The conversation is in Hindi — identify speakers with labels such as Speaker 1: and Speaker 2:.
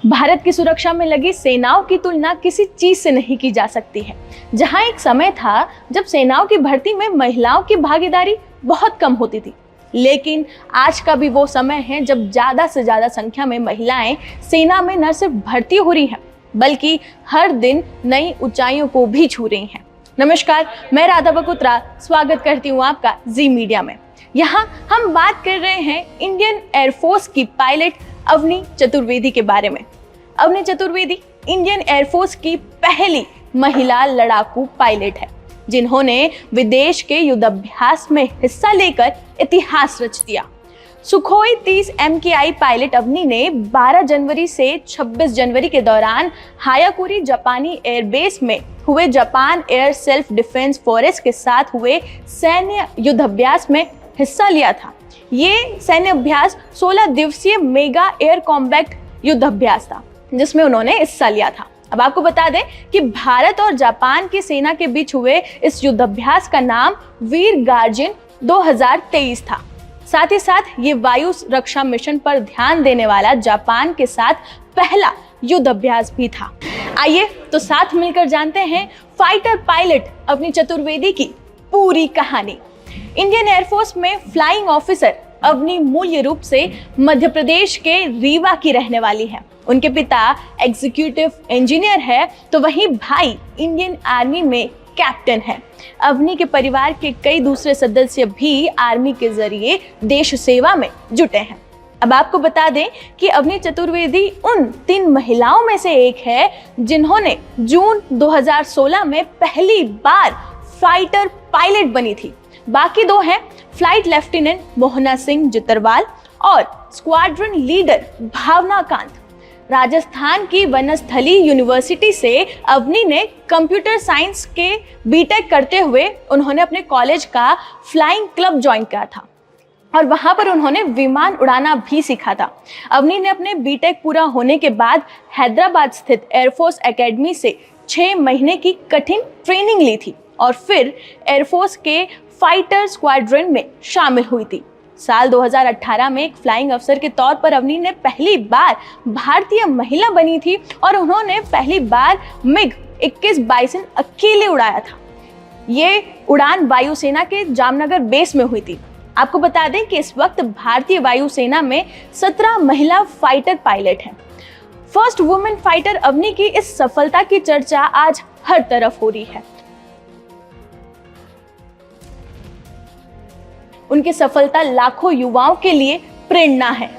Speaker 1: भारत की सुरक्षा में लगी सेनाओं की तुलना किसी चीज से नहीं की जा सकती है। जहां एक समय था जब सेनाओं की भर्ती में महिलाओं की भागीदारी बहुत कम होती थी, लेकिन आज का भी वो समय है जब ज्यादा से ज्यादा संख्या में महिलाएं सेना में न सिर्फ भर्ती हो रही हैं, बल्कि हर दिन नई ऊंचाइयों को भी छू रही हैं। नमस्कार, मैं राधा बकुत्रा स्वागत करती हूँ आपका जी मीडिया में। यहाँ हम बात कर रहे हैं इंडियन एयरफोर्स की पायलट अवनी चतुर्वेदी के बारे में। अवनी चतुर्वेदी इंडियन एयरफोर्स की पहली महिला लड़ाकू पायलट है, जिन्होंने विदेश के युद्धाभ्यास में हिस्सा लेकर इतिहास रच दिया। सुखोई 30 MKI पायलट अवनी ने 12 जनवरी से 26 जनवरी के दौरान हायाकुरी जापानी एयरबेस में हुए Japan air self defence force के साथ हुए सैन्य युद्धाभ्यास में हिस्सा लिया था। ये सैन्य अभ्यास 16 दिवसीय मेगा एयर कॉम्बैट युद्धाभ्यास था, जिसमें उन्होंने हिस्सा लिया था। अब आपको बता दें कि भारत और जापान की सेना के बीच हुए इस युद्धाभ्यास का नाम वीर गार्जियन 2023 था। साथ ही साथ ये वायु रक्षा मिशन पर ध्यान देने वाला जापान के साथ पहला युद्ध अभ्यास भी था। आइए तो साथ मिलकर जानते हैं फाइटर पायलट अवनी चतुर्वेदी की पूरी कहानी। इंडियन एयरफोर्स में फ्लाइंग ऑफिसर अवनी मूल रूप से मध्य प्रदेश के रीवा की रहने वाली है। उनके पिता एग्जीक्यूटिव इंजीनियर है, तो वहीं भाई इंडियन आर्मी में कैप्टन है। अवनी के परिवार के कई दूसरे सदस्य भी आर्मी के जरिए देश सेवा में जुटे हैं। अब आपको बता दें कि अवनी चतुर्वेदी उन 3 महिलाओं में से एक है जिन्होंने जून 2016 में पहली बार फाइटर पायलट बनी थी। बाकी 2 हैं फ्लाइट लेफ्टिनेंट मोहना सिंह जितरवाल और स्क्वाड्रन लीडर भावना कांत। राजस्थान की वनस्थली यूनिवर्सिटी से अवनी ने कंप्यूटर साइंस के बीटेक करते हुए उन्होंने अपने कॉलेज का फ्लाइंग क्लब ज्वाइन किया था और वहां पर उन्होंने विमान उड़ाना भी सीखा था। अवनी ने अपने बीटेक पूरा होने के बाद हैदराबाद स्थित एयरफोर्स एकेडमी से 6 महीने की कठिन ट्रेनिंग ली थी और फिर एयरफोर्स के फाइटर स्क्वाड्रन में शामिल हुई थी। साल 2018 में एक फ्लाइंग अफसर के तौर पर अवनी ने पहली बार भारतीय महिला बनी थी और उन्होंने पहली बार मिग 21 बाइसन अकेले उड़ाया था। ये उड़ान वायुसेना के जामनगर बेस में हुई थी। आपको बता दें कि इस वक्त भारतीय वायुसेना में 17 महिला फाइटर पायलट हैं। फर्स्ट वुमेन फाइटर अवनी की इस सफलता की चर्चा आज हर तरफ हो रही है। उनकी सफलता लाखों युवाओं के लिए प्रेरणा है।